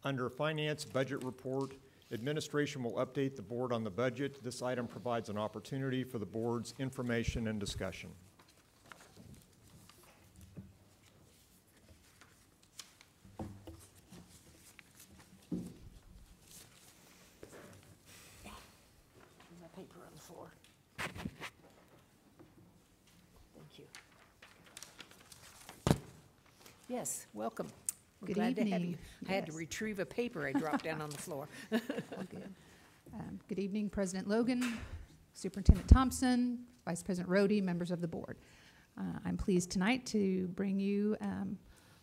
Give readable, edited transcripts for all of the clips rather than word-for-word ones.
Under Finance Budget Report, Administration will update the board on the budget. This item provides an opportunity for the board's information and discussion. My paper on the floor. Thank you. Yes, welcome. We're Good glad to have evening. you. I had to Yes. retrieve a paper I dropped down on the floor. All good. Good evening, President Logan, Superintendent Thompson, Vice President Rohde, members of the board. I'm pleased tonight to bring you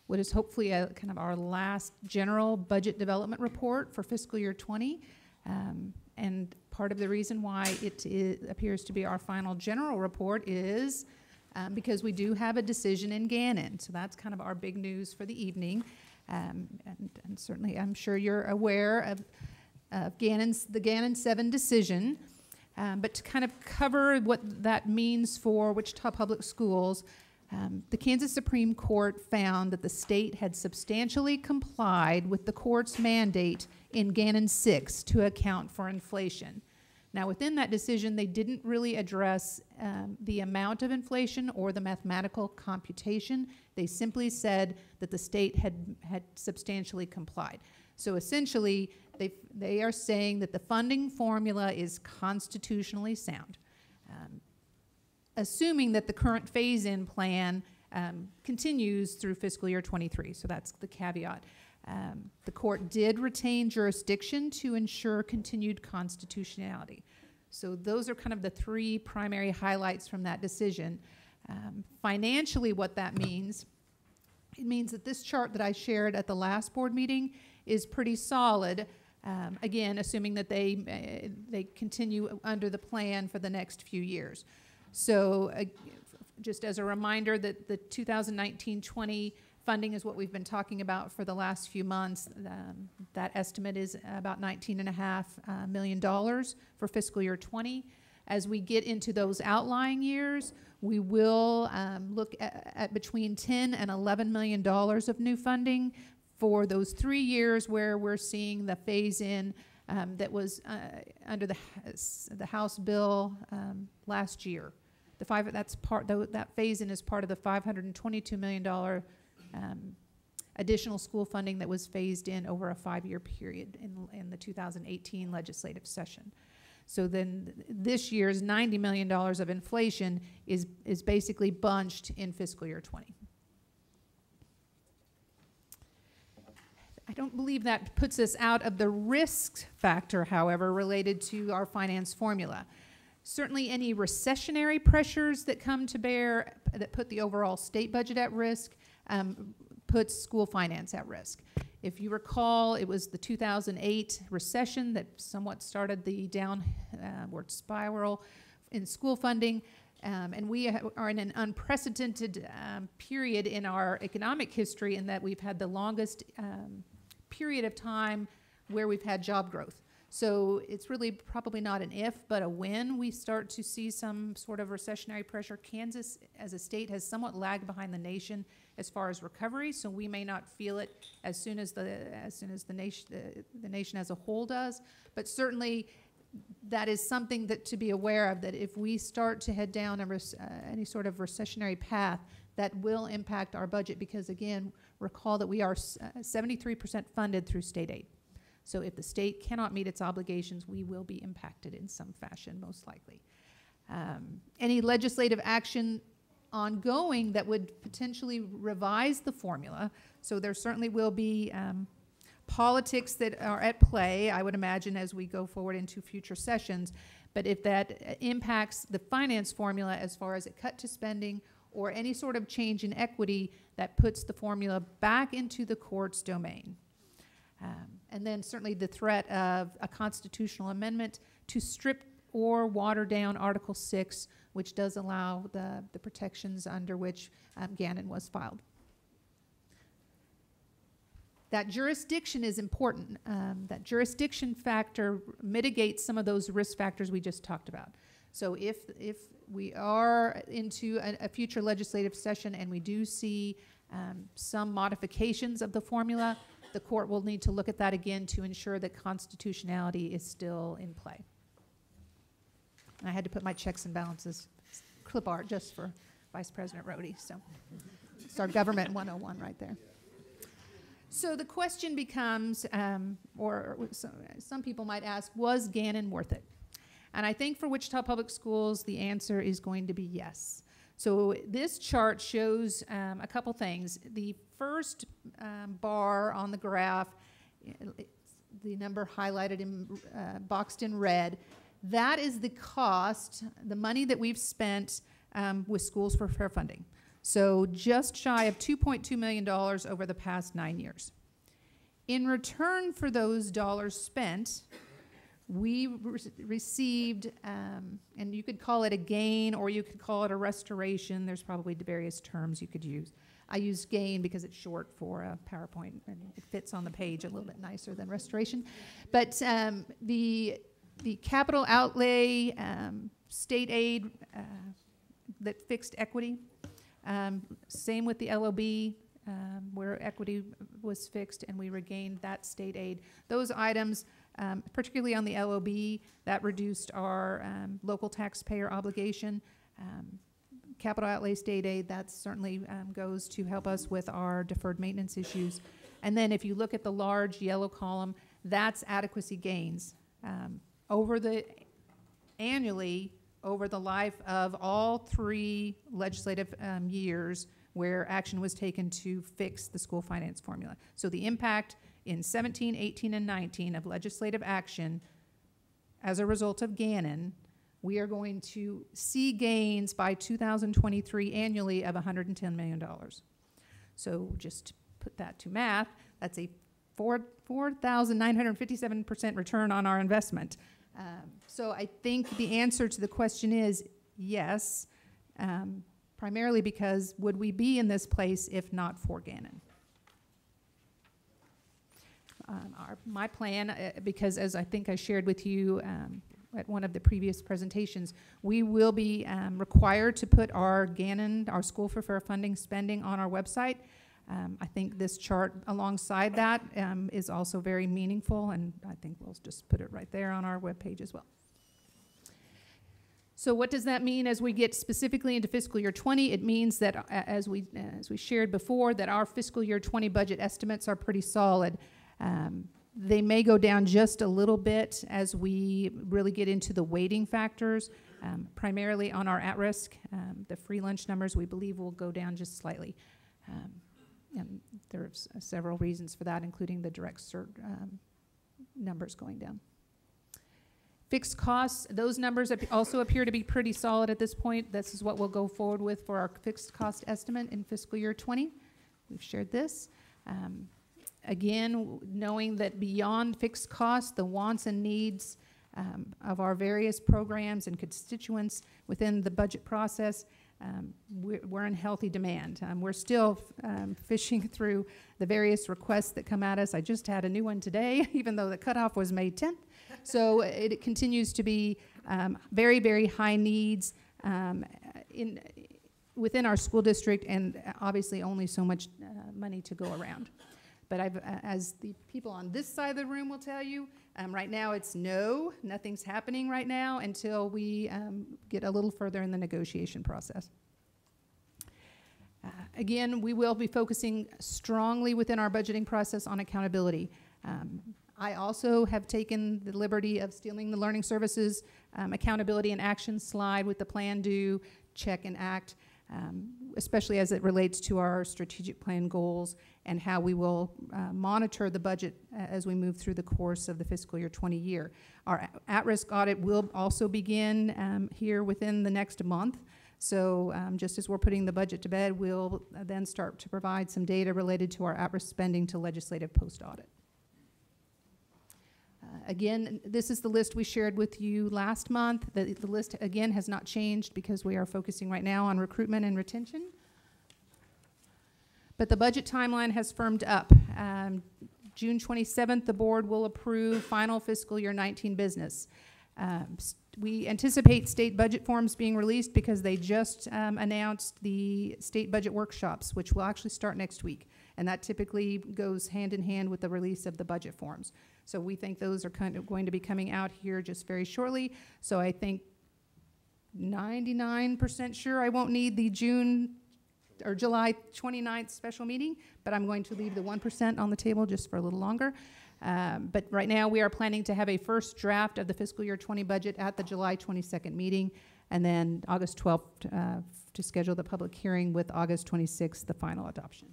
what is hopefully kind of our last general budget development report for fiscal year 20. And part of the reason why it appears to be our final general report is because we do have a decision in Gannon. So that's kind of our big news for the evening. And certainly I'm sure you're aware of the Gannon 7 decision. But to kind of cover what that means for Wichita Public Schools, the Kansas Supreme Court found that the state had substantially complied with the court's mandate in Gannon 6 to account for inflation. Now, within that decision, they didn't really address the amount of inflation or the mathematical computation. They simply said that the state had substantially complied. So essentially, they are saying that the funding formula is constitutionally sound, assuming that the current phase-in plan continues through fiscal year 23. So that's the caveat. The court did retain jurisdiction to ensure continued constitutionality. So those are kind of the three primary highlights from that decision. Financially, what that means, it means that this chart that I shared at the last board meeting is pretty solid, again, assuming that they continue under the plan for the next few years. So just as a reminder that the 2019-20 funding is what we've been talking about for the last few months. That estimate is about $19.5 million for fiscal year 20. As we get into those outlying years, we will look at between $10 and $11 million of new funding for those 3 years where we're seeing the phase-in that was under the House bill last year. That phase-in is part of the $522 million additional school funding that was phased in over a 5-year period in the 2018 legislative session. So then this year's $90 million of inflation is basically bunched in fiscal year 20. I don't believe that puts us out of the risk factor, however, related to our finance formula. Certainly any recessionary pressures that come to bear that put the overall state budget at risk puts school finance at risk. If you recall, it was the 2008 recession that somewhat started the downward spiral in school funding, and we are in an unprecedented period in our economic history in that we've had the longest period of time where we've had job growth. So it's really probably not an if, but a when we start to see some sort of recessionary pressure. Kansas, as a state, has somewhat lagged behind the nation as far as recovery, so we may not feel it as soon as the nation as a whole does. But certainly, that is something that to be aware of. That if we start to head down any sort of recessionary path, that will impact our budget. Because again, recall that we are 73% funded through state aid. So if the state cannot meet its obligations, we will be impacted in some fashion, most likely. Any legislative action ongoing that would potentially revise the formula, so there certainly will be politics that are at play, I would imagine, as we go forward into future sessions. But if that impacts the finance formula as far as a cut to spending or any sort of change in equity, that puts the formula back into the court's domain. And then certainly the threat of a constitutional amendment to strip or water down Article 6, which does allow the protections under which Gannon was filed. That jurisdiction is important. That jurisdiction factor mitigates some of those risk factors we just talked about. So if we are into a future legislative session and we do see some modifications of the formula, the court will need to look at that again to ensure that constitutionality is still in play. And I had to put my checks and balances clip art just for Vice President Rhodey, so it's our government 101 right there. So the question becomes, some people might ask, was Gannon worth it? And I think for Wichita Public Schools, the answer is going to be yes. So this chart shows a couple things. The first bar on the graph, the number highlighted in boxed in red, that is the cost, the money that we've spent with Schools for Fair funding. So just shy of $2.2 million over the past 9 years. In return for those dollars spent, we received, and you could call it a gain or you could call it a restoration. There's probably various terms you could use. I use gain because it's short for a PowerPoint and it fits on the page a little bit nicer than restoration. But the capital outlay, state aid, that fixed equity, same with the LOB, where equity was fixed and we regained that state aid. Those items, particularly on the LOB, that reduced our local taxpayer obligation. Capital outlay state aid, that certainly goes to help us with our deferred maintenance issues. And then if you look at the large yellow column, that's adequacy gains. Annually, over the life of all 3 legislative years where action was taken to fix the school finance formula. So the impact in 17, 18, and 19 of legislative action as a result of Gannon, we are going to see gains by 2023 annually of $110 million. So just to put that to math, that's a 4,957% return on our investment. So I think the answer to the question is yes, primarily because would we be in this place if not for Gannon? My plan, because as I think I shared with you at one of the previous presentations, we will be required to put our Gannon, our School for Fair funding spending on our website. I think this chart alongside that is also very meaningful, and I think we'll just put it right there on our webpage as well. So what does that mean as we get specifically into fiscal year 20? It means that, as we shared before, that our fiscal year 20 budget estimates are pretty solid. They may go down just a little bit as we really get into the weighting factors, primarily on our at-risk. The free lunch numbers we believe will go down just slightly. And there's several reasons for that, including the direct cert numbers going down. Fixed costs, those numbers also appear to be pretty solid at this point. This is what we'll go forward with for our fixed cost estimate in fiscal year 20. We've shared this. Again, knowing that beyond fixed costs, the wants and needs of our various programs and constituents within the budget process, we're in healthy demand. We're still fishing through the various requests that come at us. I just had a new one today, even though the cutoff was May 10th. So it continues to be very, very high needs within our school district, and obviously only so much money to go around. But as the people on this side of the room will tell you, right now it's nothing's happening right now until we get a little further in the negotiation process. Again, we will be focusing strongly within our budgeting process on accountability. I also have taken the liberty of stealing the learning services accountability and action slide with the plan, do, check, and act, especially as it relates to our strategic plan goals and how we will monitor the budget as we move through the course of the fiscal year 20 year. Our at-risk audit will also begin here within the next month. So just as we're putting the budget to bed, we'll then start to provide some data related to our at-risk spending to legislative post-audit. Again, this is the list we shared with you last month. The list, again, has not changed because we are focusing right now on recruitment and retention. But the budget timeline has firmed up. June 27th, the board will approve final fiscal year 19 business. We anticipate state budget forms being released because they just announced the state budget workshops, which will actually start next week. and that typically goes hand in hand with the release of the budget forms. So we think those are kind of going to be coming out here just very shortly. So I think 99% sure I won't need the June or July 29th special meeting, but I'm going to leave the 1% on the table just for a little longer. But right now we are planning to have a first draft of the fiscal year 20 budget at the July 22nd meeting, and then August 12th to schedule the public hearing, with August 26th the final adoption.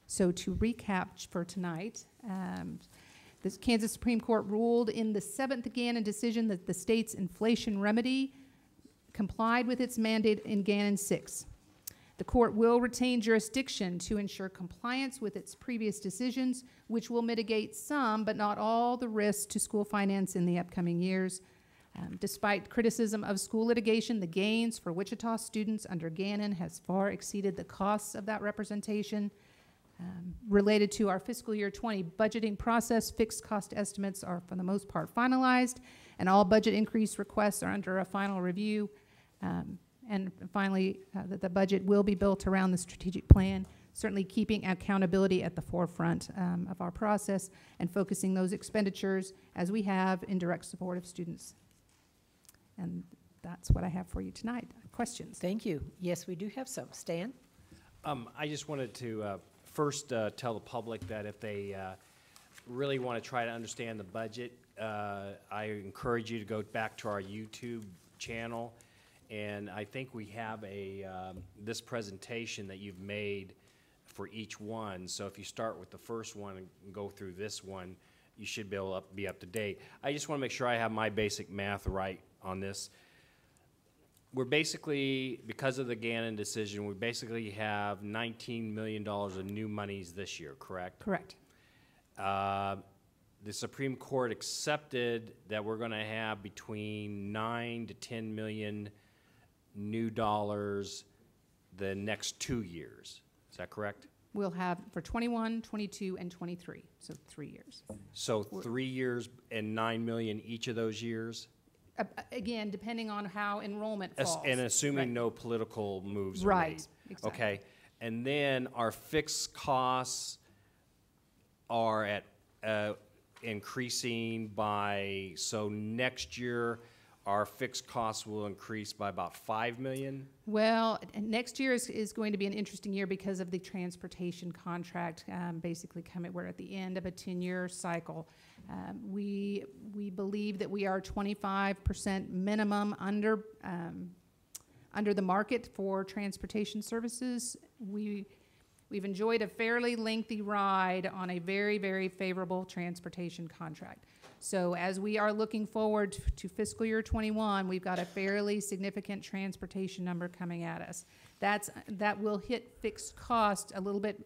So to recap for tonight, the Kansas Supreme Court ruled in the 7th Gannon decision that the state's inflation remedy complied with its mandate in Gannon 6. The court will retain jurisdiction to ensure compliance with its previous decisions, which will mitigate some, but not all, the risks to school finance in the upcoming years. Despite criticism of school litigation, the gains for Wichita students under Gannon has far exceeded the costs of that representation. Related to our fiscal year 20 budgeting process, fixed cost estimates are for the most part finalized, and all budget increase requests are under a final review. And finally, that the budget will be built around the strategic plan, certainly keeping accountability at the forefront of our process and focusing those expenditures, as we have, in direct support of students. And that's what I have for you tonight. Questions? Thank you. Yes, we do have some. Stan? I just wanted to first tell the public that if they really want to try to understand the budget, I encourage you to go back to our YouTube channel. And I think we have this presentation that you've made for each one. So if you start with the first one and go through this one, you should be able to be up to date. I just want to make sure I have my basic math right on this. We're basically, because of the Gannon decision, we basically have $19 million of new monies this year, correct? Correct. The Supreme Court accepted that we're going to have between 9 to 10 million new dollars the next 2 years. Is that correct? We'll have for 21, 22, and 23, so 3 years. So 3 years and 9 million each of those years? Again, depending on how enrollment falls. And assuming Right. no political moves are Right, made. exactly. Okay, and then our fixed costs are at increasing by, so next year our fixed costs will increase by about 5 million? Well, next year is going to be an interesting year because of the transportation contract, basically we're at the end of a 10-year cycle. We believe that we are 25% minimum under the market for transportation services. We've enjoyed a fairly lengthy ride on a very, very favorable transportation contract. So as we are looking forward to fiscal year 21, we've got a fairly significant transportation number coming at us. That will hit fixed cost a little bit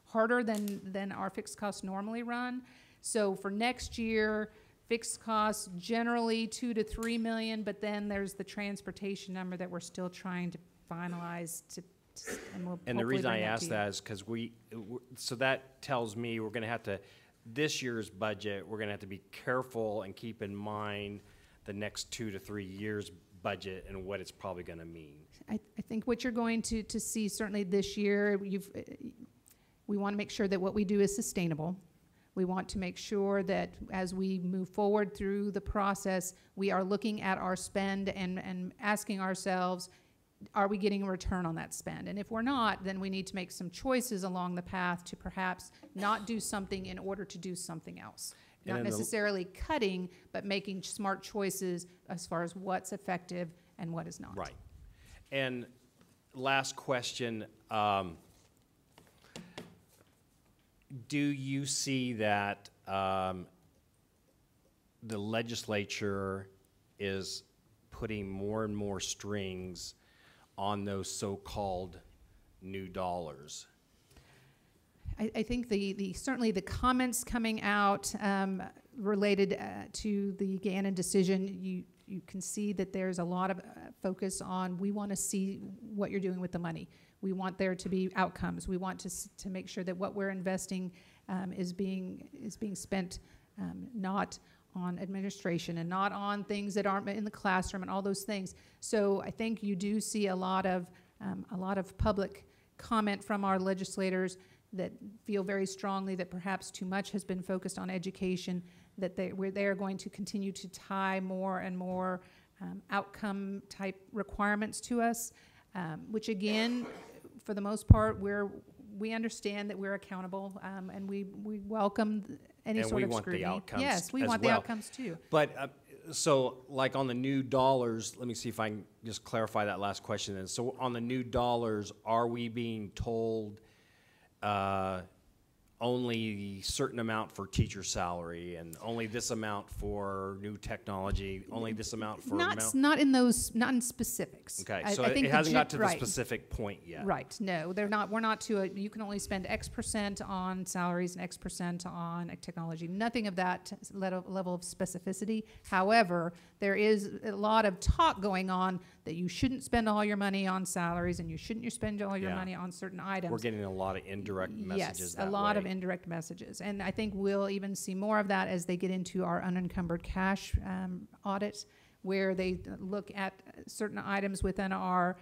harder than our fixed costs normally run. So for next year, fixed costs generally 2 to 3 million, but then there's the transportation number that we're still trying to finalize and the reason I ask that is because so that tells me we're going to have to, this year's budget, we're going to have to be careful and keep in mind the next 2 to 3 years budget and what it's probably going to mean. I think what you're going to see certainly this year, we want to make sure that what we do is sustainable. We want to make sure that as we move forward through the process, we are looking at our spend and asking ourselves, are we getting a return on that spend? And if we're not, then we need to make some choices along the path to perhaps not do something in order to do something else. Not necessarily cutting, but making smart choices as far as what's effective and what is not. Right. And last question, do you see that the legislature is putting more and more strings on those so-called new dollars? I think certainly the comments coming out related to the Gannon decision, you can see that there's a lot of focus on, we want to see what you're doing with the money. We want there to be outcomes. We want to make sure that what we're investing is being spent not on administration and not on things that aren't in the classroom and all those things. So I think you do see a lot of public comment from our legislators that feel very strongly that perhaps too much has been focused on education, that they are going to continue to tie more and more outcome type requirements to us, which again, for the most part, we understand that we're accountable, and we welcome any And sort we of want the scrutiny. outcomes Yes, we as want the well. outcomes too. But, so like on the new dollars, let me see if I can just clarify that last question then. So on the new dollars, are we being told only a certain amount for teacher salary and only this amount for new technology, only this amount for Not in specifics. Okay, I so think it the hasn't got to the right. specific point yet. Right, no, they're not, we're not to you can only spend X% on salaries and X% on technology. Nothing of that level of specificity. However, there is a lot of talk going on that you shouldn't spend all your money on salaries and you shouldn't spend all your Yeah. money on certain items. We're getting a lot of indirect messages Yes, that a lot way. of indirect messages. And I think we'll even see more of that as they get into our unencumbered cash audit, where they look at certain items within our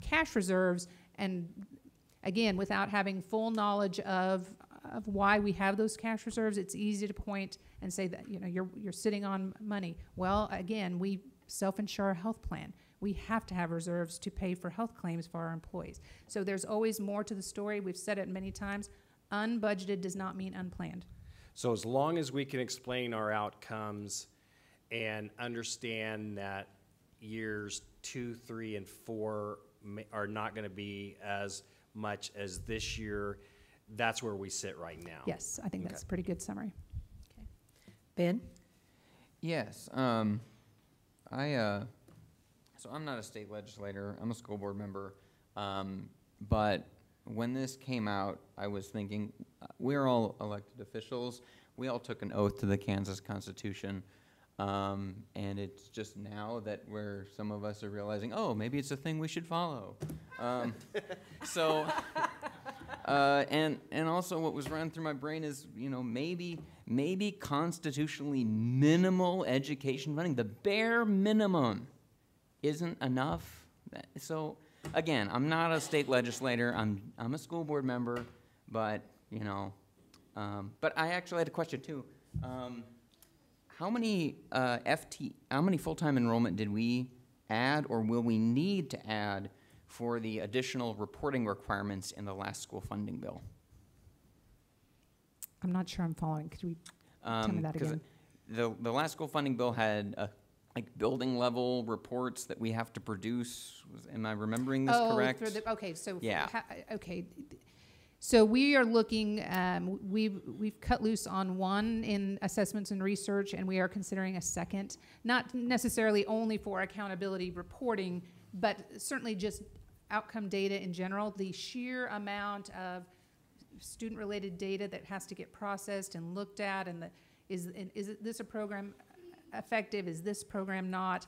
cash reserves. And again, without having full knowledge of why we have those cash reserves, it's easy to point and say that, you know, you're sitting on money. Well, again, we self-insure a health plan. We have to have reserves to pay for health claims for our employees. So there's always more to the story. We've said it many times. Unbudgeted does not mean unplanned. So as long as we can explain our outcomes and understand that years 2, 3, and 4 are not going to be as much as this year, that's where we sit right now. Yes, I think that's a pretty good summary. Ben? Yes. So I'm not a state legislator. I'm a school board member. But when this came out, I was thinking, we're all elected officials. We all took an oath to the Kansas Constitution. And it's just now that some of us are realizing, oh, maybe it's a thing we should follow. And also what was running through my brain is, you know, maybe constitutionally minimal education funding, the bare minimum, isn't enough. So again, I'm not a state legislator. I'm a school board member, but you know, but I actually had a question too. How many full-time enrollment did we add, or will we need to add for the additional reporting requirements in the last school funding bill? I'm not sure I'm following. Could we tell me that again? The last school funding bill had like building level reports that we have to produce. Am I remembering this correct? Okay, so Yeah. Okay. So we are looking. We've cut loose on one in assessments and research, and we are considering a second. Not necessarily only for accountability reporting, but certainly just outcome data in general. The sheer amount of student-related data that has to get processed and looked at, and is this a program effective? Is this program not?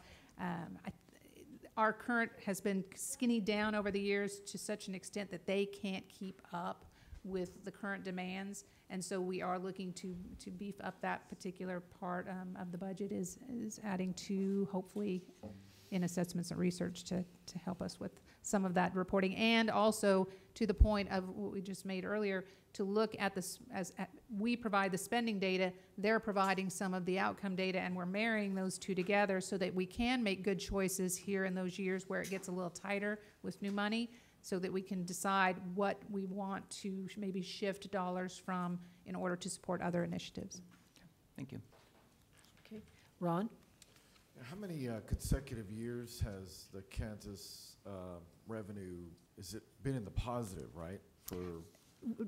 Our current has been skinny down over the years to such an extent that they can't keep up with the current demands, and so we are looking to beef up that particular part of the budget. Is adding to, hopefully, in assessments and research to help us with some of that reporting, and also to the point of what we just made earlier, to look at this we provide the spending data, they're providing some of the outcome data, and we're marrying those two together so that we can make good choices here in those years where it gets a little tighter with new money, so that we can decide what we want to maybe shift dollars from in order to support other initiatives. Thank you. Okay. Ron? How many consecutive years has the Kansas revenue, is it been in the positive, right? For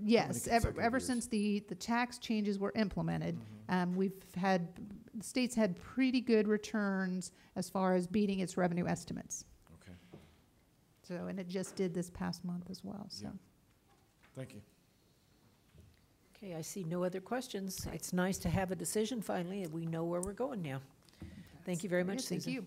Yes, ever consecutive since the tax changes were implemented, the state's had pretty good returns as far as beating its revenue estimates. Okay, So, and it just did this past month as well, so. Yeah. Thank you. Okay, I see no other questions. It's nice to have a decision finally, and we know where we're going now. Thank you very much, Thank Susan. you.